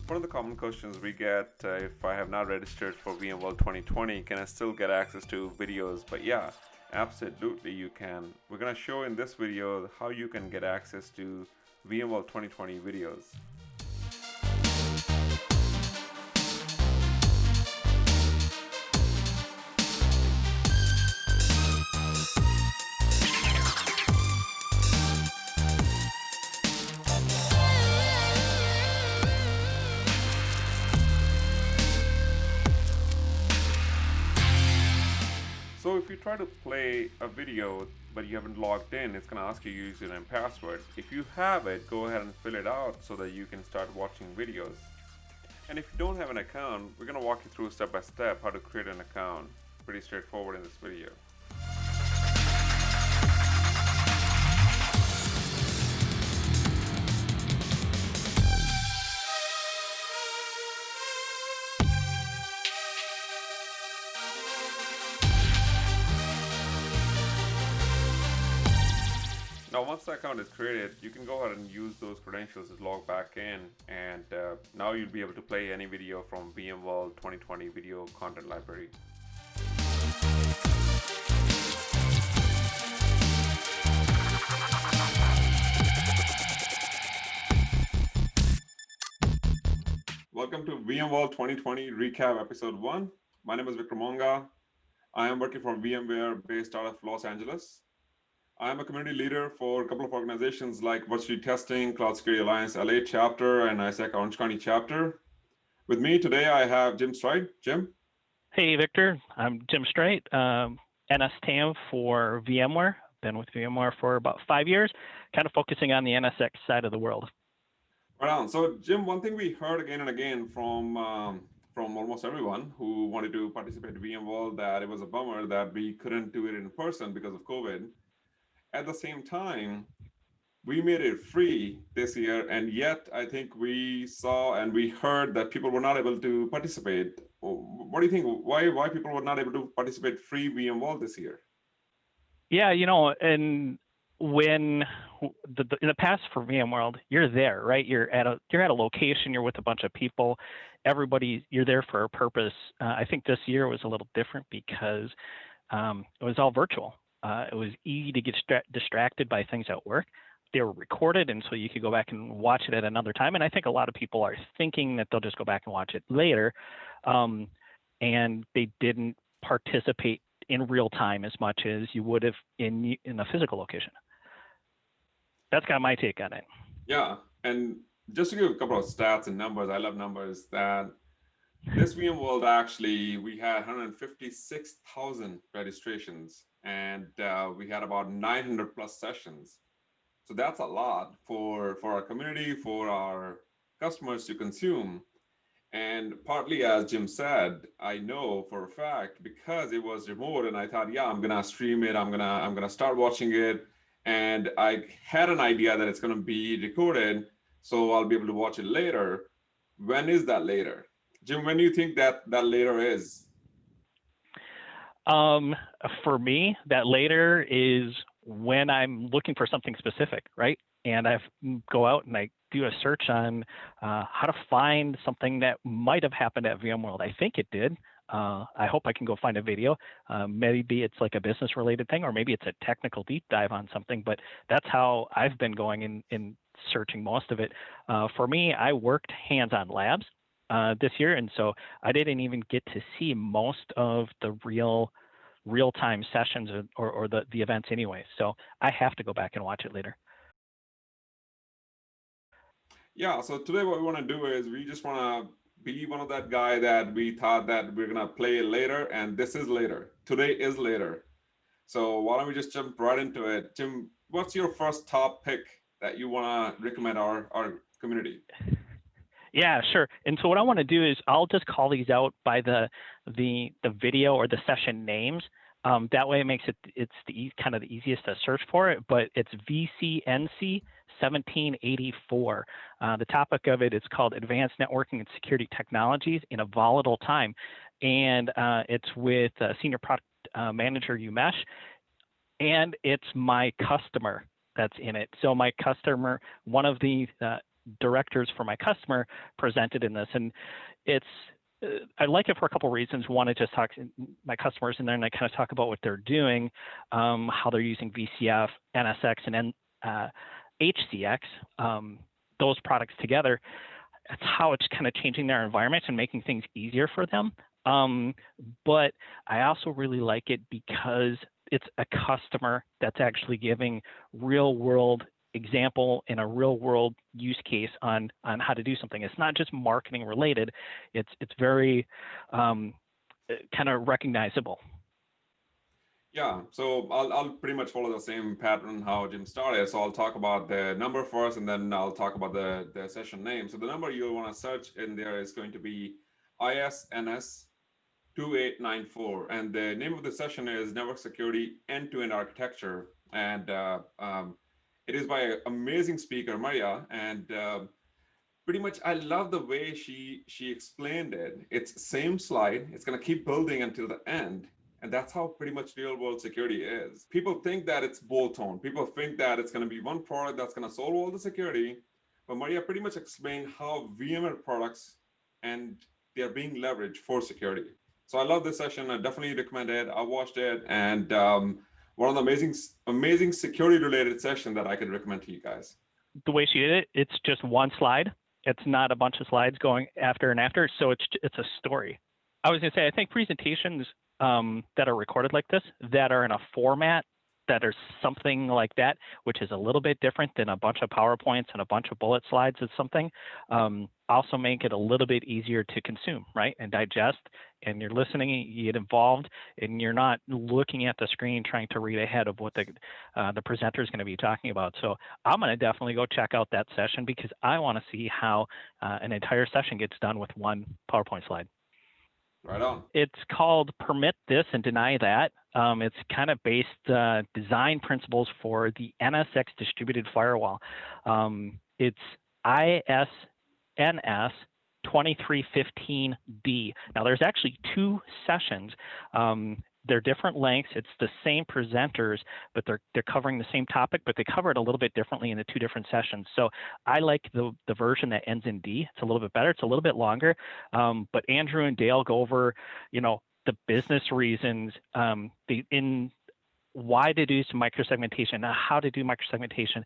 One of the common questions we get if I have not registered for VMworld 2020, can I still get access to videos? But yeah, absolutely you can. We're going to show in this video how you can get access to VMworld 2020 videos. So if you try to play a video but you haven't logged in, it's going to ask you username and password. If you have it, go ahead and fill it out so that you can start watching videos. And if you don't have an account, we're going to walk you through step by step how to create an account. Pretty straightforward in this video. Now once the account is created, you can go ahead and use those credentials to log back in, and now you'll be able to play any video from VMworld 2020 video content library. Welcome to VMworld 2020 Recap Episode 1. My name is Monga. I am working for VMware based out of Los Angeles. I am a community leader for a couple of organizations like Virtually Testing, Cloud Security Alliance LA chapter, and ISAC Orange County chapter. With me today, I have Jim Streit. Jim? Hey, Victor. I'm Jim Streit, NSTAM for VMware. Been with VMware for about 5 years, kind of focusing on the NSX side of the world. Right on. So, Jim, one thing we heard again and again from almost everyone who wanted to participate in VMworld, that it was a bummer that we couldn't do it in person because of COVID. At the same time, we made it free this year, and yet I think we saw and we heard that people were not able to participate. What do you think? Why people were not able to participate free VMworld this year? Yeah, and when in the past for VMworld, you're there, right? You're at a location. You're with a bunch of people. You're there for a purpose. I think this year was a little different because it was all virtual. It was easy to get distracted by things at work. They were recorded, and so you could go back and watch it at another time. And I think a lot of people are thinking that they'll just go back and watch it later, and they didn't participate in real time as much as you would have in a physical location. That's kind of my take on it. Yeah, and just to give a couple of stats and numbers, I love numbers, that this VMworld actually, we had 156,000 registrations, and we had about 900 plus sessions. So that's a lot for our community, for our customers to consume. And partly, as Jim said, I know for a fact because it was remote, and I thought, yeah, I'm gonna stream it. I'm gonna start watching it, and I had an idea that it's gonna be recorded, so I'll be able to watch it later. When is that later? Jim, when do you think that later is? For me, that later is when I'm looking for something specific, right? And I go out and I do a search on how to find something that might have happened at VMworld. I think it did. I hope I can go find a video. Maybe it's like a business related thing, or maybe it's a technical deep dive on something, but that's how I've been going in searching most of it. For me, I worked hands-on labs this year, and so I didn't even get to see most of the real-time sessions or the events anyway. So I have to go back and watch it later. Yeah, so today what we want to do is we just want to be one of that guy that we thought that we're going to play later, and this is later. Today is later. So why don't we just jump right into it. Jim, what's your first top pick that you want to recommend our community? Yeah, sure. And so what I want to do is I'll just call these out by the video or the session names. That way it makes it's kind of the easiest to search for it, but it's VCNC 1784. The topic of it is called Advanced Networking and Security Technologies in a Volatile Time. And it's with Senior Product Manager Umesh, and it's my customer that's in it. So my customer, one of the directors for my customer presented in this. And it's, I like it for a couple of reasons. One, it just talks my customers in there and I kind of talk about what they're doing, how they're using VCF, NSX, and HCX, those products together. That's how it's kind of changing their environment and making things easier for them. But I also really like it because it's a customer that's actually giving real world example in a real world use case on how to do something. It's not just marketing related. It's very kind of recognizable. Yeah, so I'll pretty much follow the same pattern how Jim started. So I'll talk about the number first, and then I'll talk about the session name. So the number you want to search in there is going to be ISNS 2894, and the name of the session is Network Security End-to-End Architecture, and it is by an amazing speaker, Maria, and pretty much I love the way she explained it. It's same slide. It's going to keep building until the end. And that's how pretty much real world security is. People think that it's bolt-on. People think that it's going to be one product that's going to solve all the security. But Maria pretty much explained how VMware products and they're being leveraged for security. So I love this session. I definitely recommend it. I watched it, and one of the amazing security related session that I can recommend to you guys. The way she did it, it's just one slide. It's not a bunch of slides going after and after. So it's a story. I was going to say, I think presentations that are recorded like this, that are in a format that are something like that, which is a little bit different than a bunch of PowerPoints and a bunch of bullet slides of something, also make it a little bit easier to consume, right, and digest. And you're listening, you get involved, and you're not looking at the screen trying to read ahead of what the presenter is going to be talking about. So I'm going to definitely go check out that session because I want to see how an entire session gets done with one PowerPoint slide. Right on. It's called Permit This and Deny That. It's kind of based design principles for the NSX distributed firewall. It's ISNS 2315D. Now, there's actually two sessions. They're different lengths. It's the same presenters, but they're covering the same topic, but they cover it a little bit differently in the two different sessions. So I like the version that ends in D. It's a little bit better. It's a little bit longer. But Andrew and Dale go over, the business reasons, why to do some microsegmentation, how to do microsegmentation,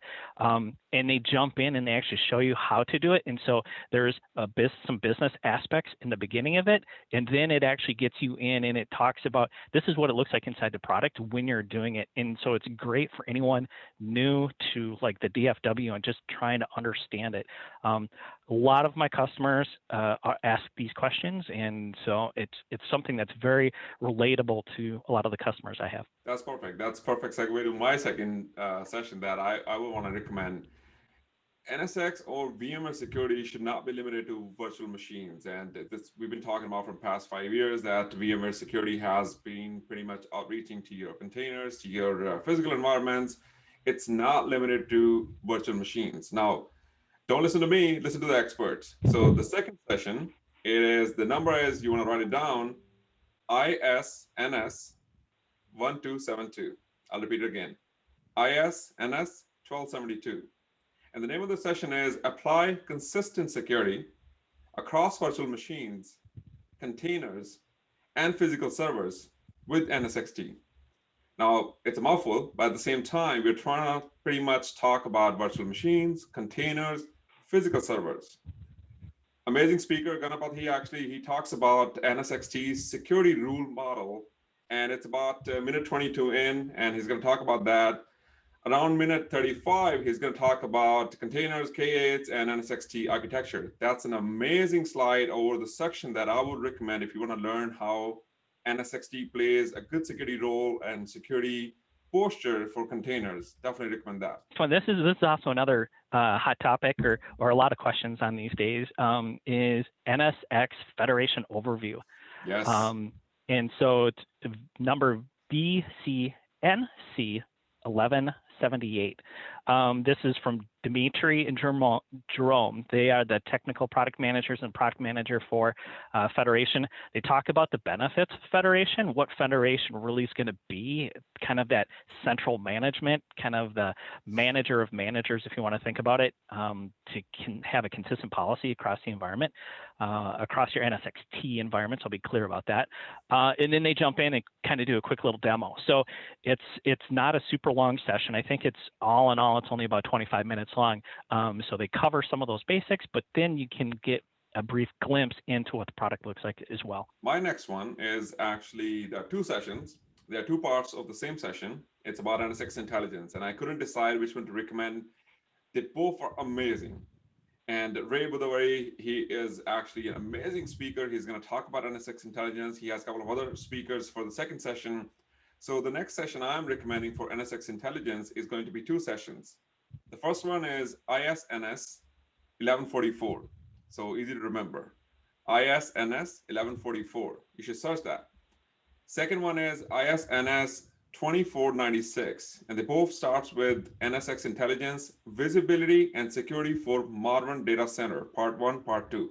and they jump in and they actually show you how to do it. And so there's some business aspects in the beginning of it, and then it actually gets you in and it talks about this is what it looks like inside the product when you're doing it. And so it's great for anyone new to like the DFW and just trying to understand it. A lot of my customers ask these questions, and so it's something that's very relatable to a lot of the customers I have. That's perfect. That's perfect segue to my second session that I would want to recommend. NSX or VMware security should not be limited to virtual machines. And we've been talking about for the past 5 years that VMware security has been pretty much outreaching to your containers, to your physical environments. It's not limited to virtual machines. Now, don't listen to me, listen to the experts. So the second session, the number is, you want to write it down, ISNS 1272. I'll repeat it again, ISNS 1272. And the name of the session is Apply Consistent Security Across Virtual Machines, Containers, and Physical Servers with NSXT. Now, it's a mouthful, but at the same time, we're trying to pretty much talk about virtual machines, containers, physical servers. Amazing speaker, Ganapathy, he talks about NSXT's security rule model, and it's about minute 22 in, and he's going to talk about that. Around minute 35, he's going to talk about containers, K8s, and NSXT architecture. That's an amazing slide over the section that I would recommend if you want to learn how NSXT plays a good security role and security posture for containers. Definitely recommend that. So this is also another hot topic or a lot of questions on these days is NSX Federation Overview. Yes. And so it's number BCNC 1178. This is from Dimitri and Jerome, they are the technical product managers and product manager for Federation. They talk about the benefits of Federation, what Federation really is going to be, kind of that central management, kind of the manager of managers, if you want to think about it, to have a consistent policy across the environment, across your NSXT environments. I'll be clear about that. And then they jump in and kind of do a quick little demo. So it's not a super long session. I think it's all in all, it's only about 25 minutes long. So they cover some of those basics, but then you can get a brief glimpse into what the product looks like as well. My next one is actually, there are two sessions. There are two parts of the same session. It's about NSX intelligence, and I couldn't decide which one to recommend. They both are amazing. And Ray Budavari, he is actually an amazing speaker. He's going to talk about NSX intelligence. He has a couple of other speakers for the second session. So the next session I'm recommending for NSX intelligence is going to be two sessions. The first one is ISNS 1144. So easy to remember. ISNS 1144. You should search that. Second one is ISNS 2496. And they both starts with NSX intelligence, visibility, and security for modern data center, part 1, part 2.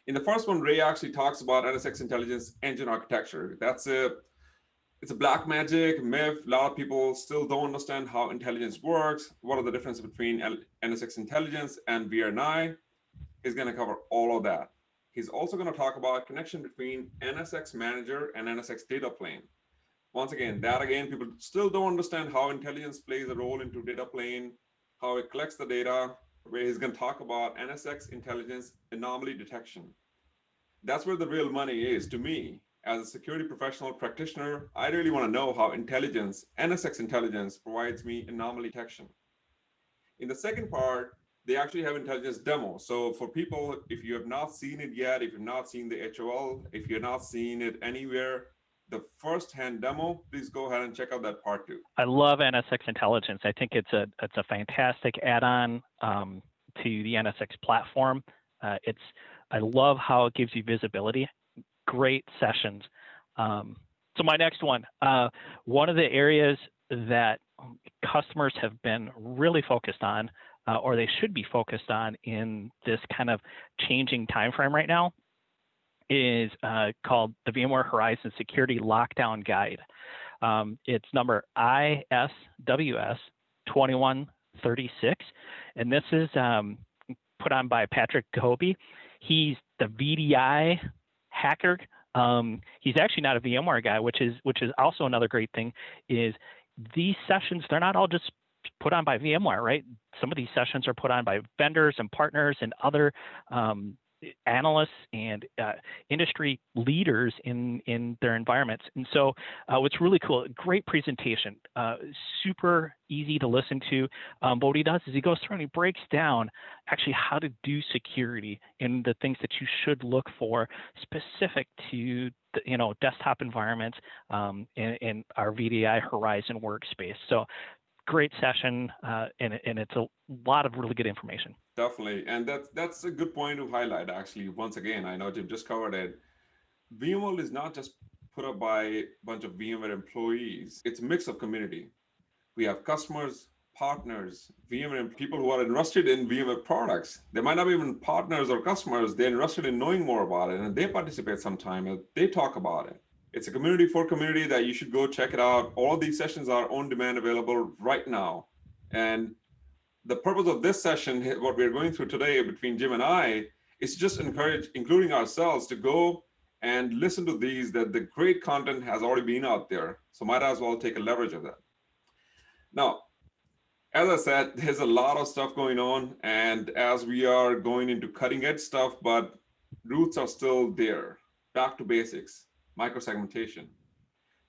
In the first one, Ray actually talks about NSX intelligence engine architecture. It's a black magic myth. A lot of people still don't understand how intelligence works. What are the differences between NSX intelligence and VRNI? He's going to cover all of that. He's also going to talk about connection between NSX manager and NSX data plane. Once again, people still don't understand how intelligence plays a role into data plane, how it collects the data, where he's going to talk about NSX intelligence anomaly detection. That's where the real money is to me. As a security professional practitioner, I really want to know how NSX intelligence provides me anomaly detection. In the second part, they actually have intelligence demo. So for people, if you have not seen it yet, if you've not seen the HOL, if you're not seeing it anywhere, the first-hand demo, please go ahead and check out that part 2. I love NSX intelligence. I think it's a fantastic add-on to the NSX platform. I love how it gives you visibility. Great sessions. So my next one of the areas that customers have been really focused on, or they should be focused on in this kind of changing time frame right now, is called the VMware Horizon Security Lockdown Guide. It's number ISWS 2136, and this is put on by Patrick Kobe. He's the VDI hacker. He's actually not a VMware guy, which is also another great thing. Is these sessions, they're not all just put on by VMware, right? Some of these sessions are put on by vendors and partners and other analysts and industry leaders in their environments. And so what's really cool, great presentation, super easy to listen to. But what he does is he goes through and he breaks down actually how to do security and the things that you should look for specific to the, desktop environments in our VDI Horizon workspace. So great session, and it's a lot of really good information. Definitely, and that's a good point to highlight. Actually, once again, I know Jim just covered it. VMworld is not just put up by a bunch of VMware employees. It's a mix of community. We have customers, partners, VMware people who are interested in VMware products. They might not be even partners or customers. They're interested in knowing more about it, and they participate sometime. And they talk about it. It's a community for community that you should go check it out. All of these sessions are on demand available right now. And the purpose of this session, what we're going through today between Jim and I, is just encourage, including ourselves, to go and listen to these, that the great content has already been out there. So might as well take a leverage of that. Now, as I said, there's a lot of stuff going on. And as we are going into cutting edge stuff, but roots are still there, back to basics. Microsegmentation.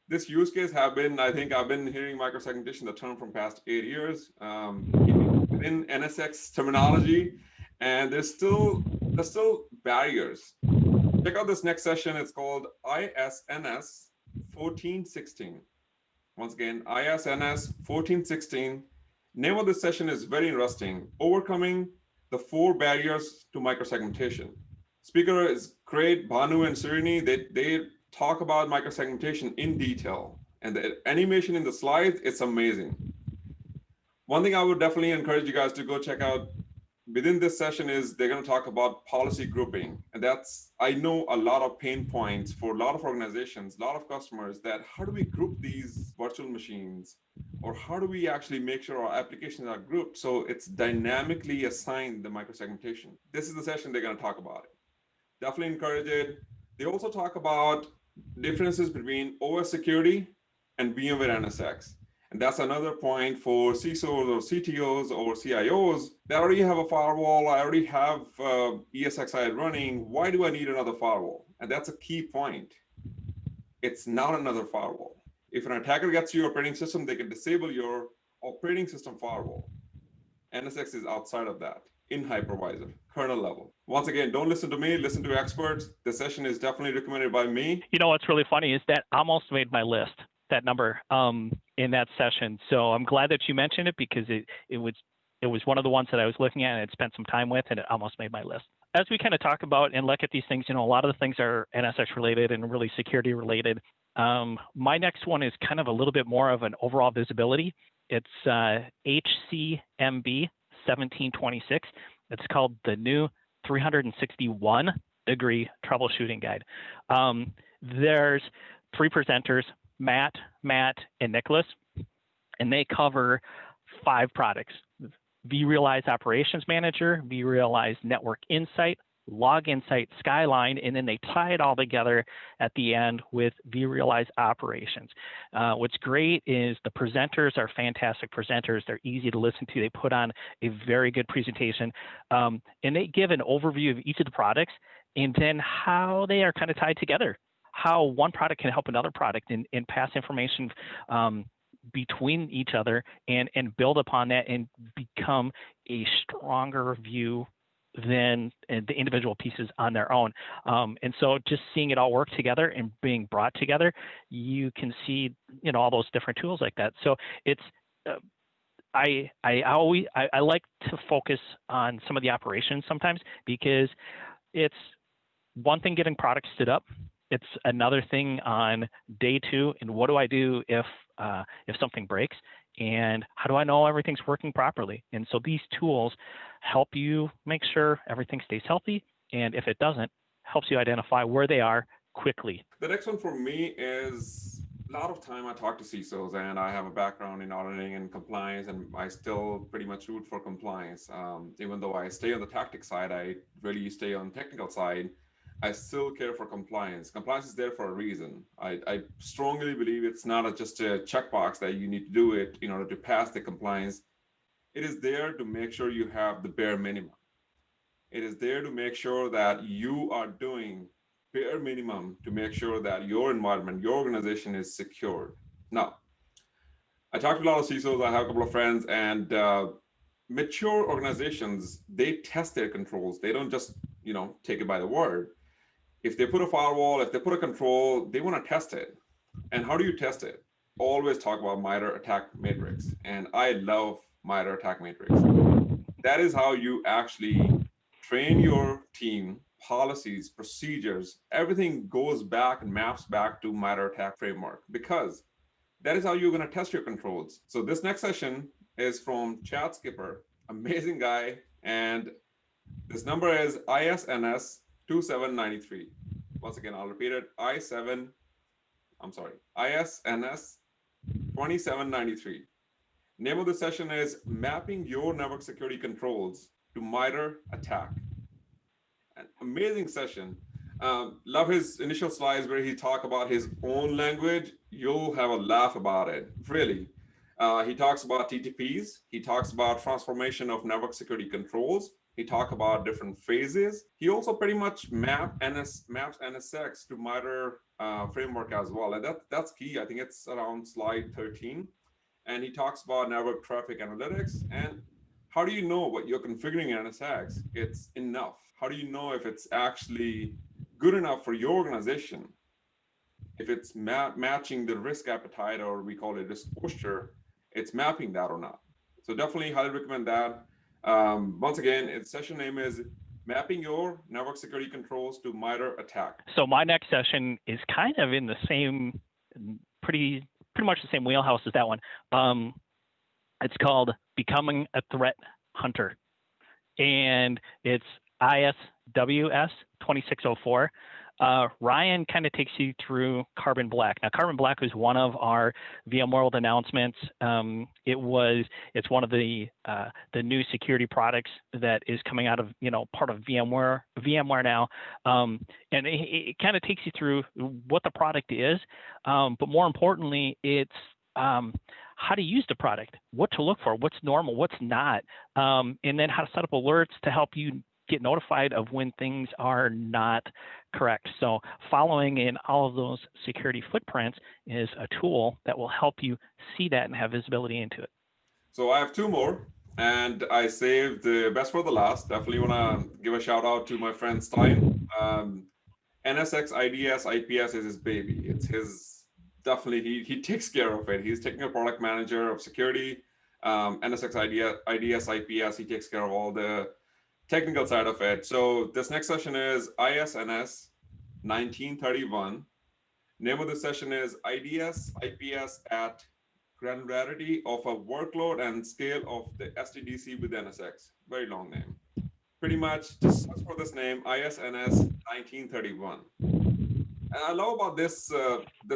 This use case I think I've been hearing microsegmentation, the term from past 8 years in NSX terminology, and there's still barriers. Check out this next session. It's called ISNS 1416. Once again, ISNS 1416. Name of this session is very interesting. Overcoming the 4 barriers to microsegmentation. Speaker is great. Bhanu and Srini, they talk about microsegmentation in detail, and the animation in the slides, it's amazing. One thing I would definitely encourage you guys to go check out within this session is they're going to talk about policy grouping. And that's, I know, a lot of pain points for a lot of organizations, a lot of customers, that how do we group these virtual machines, or how do we actually make sure our applications are grouped so it's dynamically assigned the microsegmentation. This is the session they're going to talk about it. Definitely encourage it. They also talk about differences between OS security and VMware NSX. And that's another point for CISOs or CTOs or CIOs that already have a firewall. I already have ESXi running. Why do I need another firewall? And that's a key point. It's not another firewall. If an attacker gets your operating system, they can disable your operating system firewall. NSX is outside of that, in hypervisor, kernel level. Once again, don't listen to me, listen to experts. The session is definitely recommended by me. You know what's really funny is that almost made my list, that number in that session. So I'm glad that you mentioned it, because it was one of the ones that I was looking at and had spent some time with, and it almost made my list. As we kind of talk about and look at these things, a lot of the things are NSX related and really security related. My next one is kind of a little bit more of an overall visibility. It's HCMB 1726. It's called the new 361-degree troubleshooting guide. There's 3 presenters, Matt, and Nicholas, and they cover 5 products: vRealize Operations Manager, vRealize Network Insight, Log Insight, Skyline, and then they tie it all together at the end with vRealize Operations. What's great is the presenters are fantastic presenters. They're easy to listen to. They put on a very good presentation, and they give an overview of each of the products and then how they are kind of tied together, how one product can help another product and pass information between each other and build upon that and become a stronger view than the individual pieces on their own. And so just seeing it all work together and being brought together, you can see, all those different tools like that. So it's, I like to focus on some of the operations sometimes, because it's one thing getting products stood up. It's another thing on day 2, and what do I do if something breaks, and how do I know everything's working properly? And so these tools help you make sure everything stays healthy, and if it doesn't, helps you identify where they are quickly. The next one for me is, a lot of time I talk to CISOs, and I have a background in auditing and compliance, and I still pretty much root for compliance. Even though I stay on the tactic side, I really stay on the technical side. I still care for compliance. Compliance is there for a reason. I strongly believe it's not just a checkbox that you need to do it in order to pass the compliance. It is there to make sure you have the bare minimum. It is there to make sure that you are doing bare minimum to make sure that your environment, your organization is secured. Now, I talked to a lot of CISOs. I have a couple of friends, and mature organizations, they test their controls. They don't just, take it by the word. If they put a firewall, if they put a control, they want to test it. And how do you test it? Always talk about MITRE ATT&CK matrix. And I love MITRE ATT&CK matrix. That is how you actually train your team, policies, procedures. Everything goes back and maps back to MITRE ATT&CK framework, because that is how you're going to test your controls. So this next session is from Chad Skipper, amazing guy. And this number is ISNS 2793. Once again, I'll repeat it. ISNS 2793. Name of the session is Mapping Your Network Security Controls to MITRE ATT&CK. An amazing session. Love his initial slides where he talked about his own language. You'll have a laugh about it, really. He talks about TTPs. He talks about transformation of network security controls. He talked about different phases. He also pretty much maps NSX to MITRE framework as well. And that's key. I think it's around slide 13. And he talks about network traffic analytics. And how do you know what you're configuring in NSX? It's enough. How do you know if it's actually good enough for your organization? If it's matching the risk appetite, or we call it risk posture, it's mapping that or not. So definitely highly recommend that. Once again, its session name is Mapping Your Network Security Controls to MITRE ATT&CK. So my next session is kind of in the same, pretty much the same wheelhouse as that one. It's called Becoming a Threat Hunter, and it's ISWS 2604. Ryan kind of takes you through Carbon Black. Now, Carbon Black was one of our VMworld announcements. It's one of the new security products that is coming out of part of VMware now, and it kind of takes you through what the product is, but more importantly, it's how to use the product, what to look for, what's normal, what's not, and then how to set up alerts to help you get notified of when things are not correct. So following in all of those security footprints is a tool that will help you see that and have visibility into it. So I have two more, and I saved the best for the last. Definitely want to give a shout out to my friend Stein. NSX IDS IPS is his baby. It's his, definitely, he takes care of it. He's technical product manager of security. NSX IDS IPS, he takes care of all the technical side of it. So this next session is ISNS 1931. Name of the session is IDS IPS at granularity of a workload and scale of the SDDC with NSX. Very long name. Pretty much just search for this name, ISNS 1931. And I love about this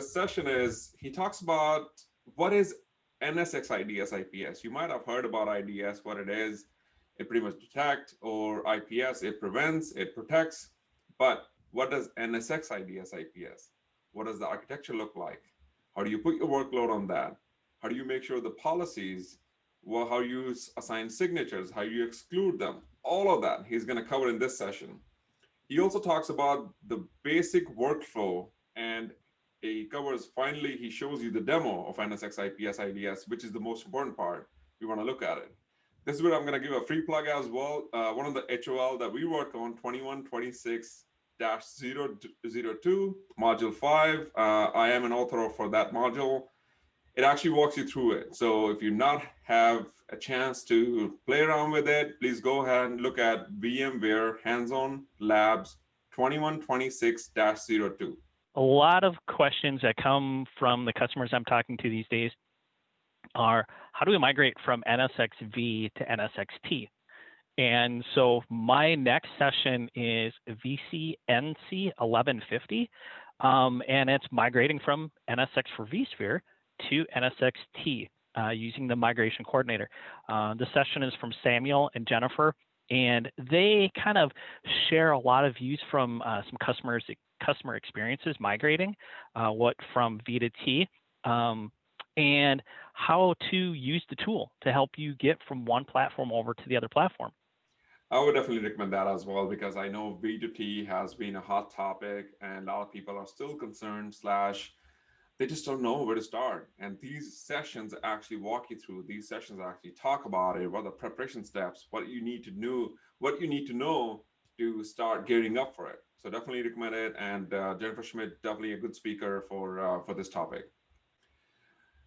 session is he talks about what is NSX IDS IPS. You might have heard about IDS, what it is. It pretty much detects, or IPS, it prevents, it protects. But what does NSX IDS IPS? What does the architecture look like? How do you put your workload on that? How do you make sure the policies, well, how you assign signatures, how you exclude them? All of that he's going to cover in this session. He also talks about the basic workflow, and he covers, finally, he shows you the demo of NSX IPS IDS, which is the most important part. We want to look at it. This is where I'm going to give a free plug as well. One of the HOL that we work on, 2126-002, module 5. I am an author for that module. It actually walks you through it. So if you not have a chance to play around with it, please go ahead and look at VMware Hands-On Labs 2126-02. A lot of questions that come from the customers I'm talking to these days are, how do we migrate from NSXV to NSXT? And so my next session is VCNC 1150, and it's migrating from NSX for vSphere to NSXT using the migration coordinator. The session is from Samuel and Jennifer, and they kind of share a lot of views from some customer experiences migrating, what from V to T, and how to use the tool to help you get from one platform over to the other platform. I would definitely recommend that as well, because I know V2T has been a hot topic and a lot of people are still concerned / they just don't know where to start. And these sessions actually walk you through, these sessions actually talk about it, what are the preparation steps, what you need to know to start gearing up for it. So definitely recommend it. And Jennifer Schmidt, definitely a good speaker for this topic.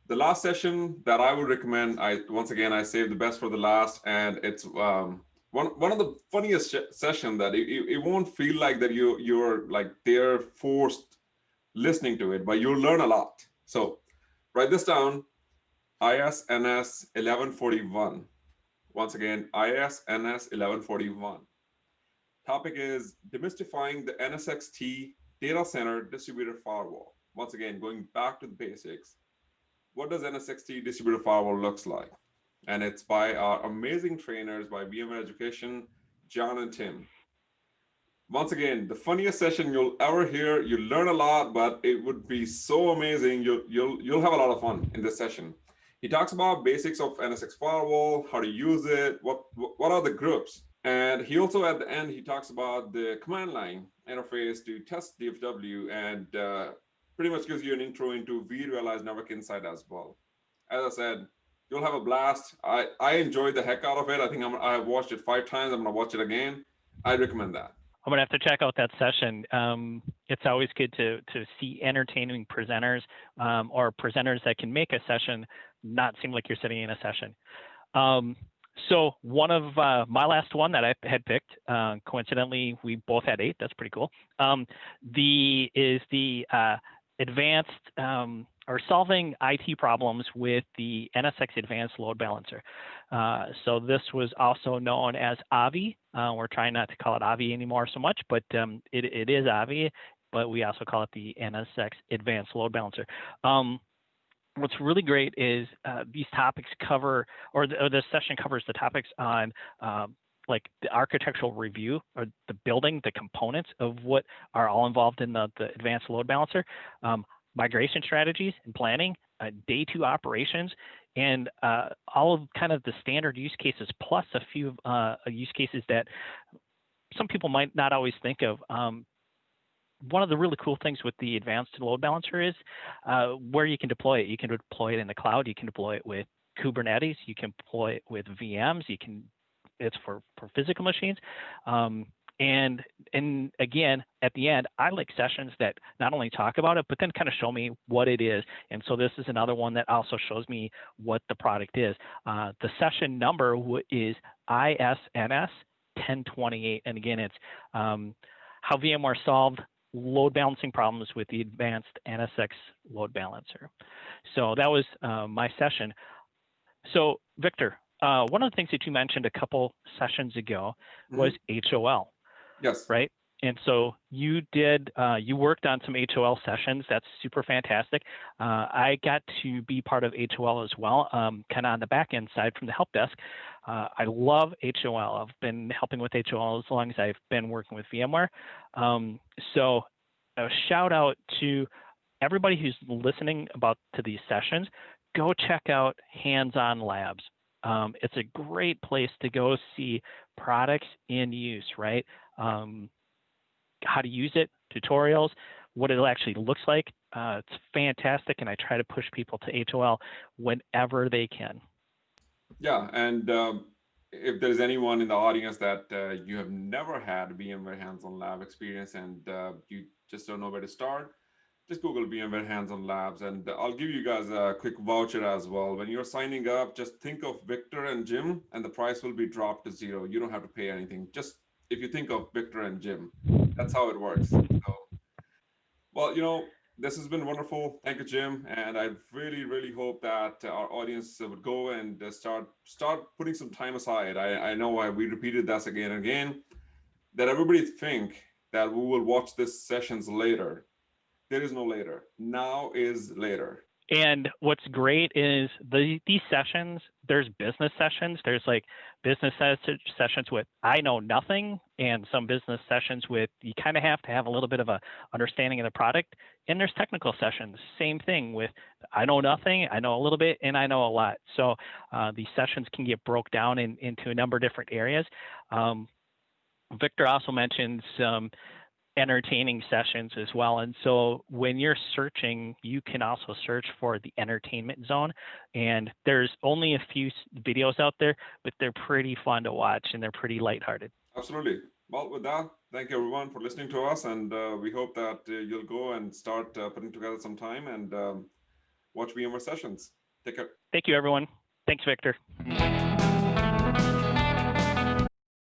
The last session that I would recommend, once again, I saved the best for the last, and it's one of the funniest session that it won't feel like that you're like they're forced listening to it, but you'll learn a lot. So write this down, ISNS 1141. Once again, ISNS 1141. Topic is demystifying the NSXT data center distributed firewall. Once again, going back to the basics. What does NSXT distributed firewall looks like? And it's by our amazing trainers by VMware Education, John and Tim. Once again, the funniest session you'll ever hear. You learn a lot, but it would be so amazing. You'll have a lot of fun in this session. He talks about basics of NSX firewall, how to use it, what are the groups, and he also at the end he talks about the command line interface to test DFW, and pretty much gives you an intro into vRealize Network Insight as well. As I said, you'll have a blast. I enjoyed the heck out of it. I think I've watched it 5 times. I'm gonna watch it again. I recommend that. I'm gonna have to check out that session. It's always good to see entertaining presenters or presenters that can make a session not seem like you're sitting in a session. So one of my last one that I had picked, coincidentally, we both had 8. That's pretty cool. The advanced are solving IT problems with the NSX Advanced Load Balancer. So this was also known as AVI. We're trying not to call it AVI anymore so much, but it is AVI, but we also call it the NSX Advanced Load Balancer. What's really great is these topics cover, or the session covers the topics on like the architectural review or the building, the components of what are all involved in the advanced load balancer, migration strategies and planning, day 2 operations, and all of kind of the standard use cases, plus a few use cases that some people might not always think of. One of the really cool things with the advanced load balancer is where you can deploy it. You can deploy it in the cloud. You can deploy it with Kubernetes. You can deploy it with VMs. It's for physical machines. And again, at the end, I like sessions that not only talk about it, but then kind of show me what it is. And so this is another one that also shows me what the product is. The session number is ISNS 1028. And again, it's how VMware solved load balancing problems with the advanced NSX load balancer. So that was my session. So Victor, one of the things that you mentioned a couple sessions ago was HOL. Yes. Right. And so you worked on some HOL sessions. That's super fantastic. I got to be part of HOL as well, kind of on the back end side from the help desk. I love HOL. I've been helping with HOL as long as I've been working with VMware. So a shout out to everybody who's listening to these sessions. Go check out Hands-On Labs. It's a great place to go see products in use, right? How to use it, tutorials, what it actually looks like. It's fantastic, and I try to push people to HOL whenever they can. Yeah, and if there's anyone in the audience that you have never had VMware Hands-On Lab experience and you just don't know where to start, just Google VMware Hands-On Labs, and I'll give you guys a quick voucher as well. When you're signing up, just think of Victor and Jim, and the price will be dropped to zero. You don't have to pay anything. Just if you think of Victor and Jim, that's how it works. So, well, this has been wonderful. Thank you, Jim. And I really, really hope that our audience would go and start putting some time aside. I know we repeated this again and again, that everybody think that we will watch this sessions later. There is no later. Now is later. And what's great is these sessions, there's business sessions. There's like business sessions with I know nothing, and some business sessions with you kind of have to have a little bit of a understanding of the product. And there's technical sessions, same thing with I know nothing, I know a little bit, and I know a lot. So these sessions can get broke down into a number of different areas. Victor also mentioned some entertaining sessions as well. And so when you're searching, you can also search for the entertainment zone. And there's only a few videos out there, but they're pretty fun to watch and they're pretty lighthearted. Absolutely. Well, with that, thank you everyone for listening to us. And we hope that you'll go and start putting together some time and watch VMware sessions. Take care. Thank you, everyone. Thanks, Victor.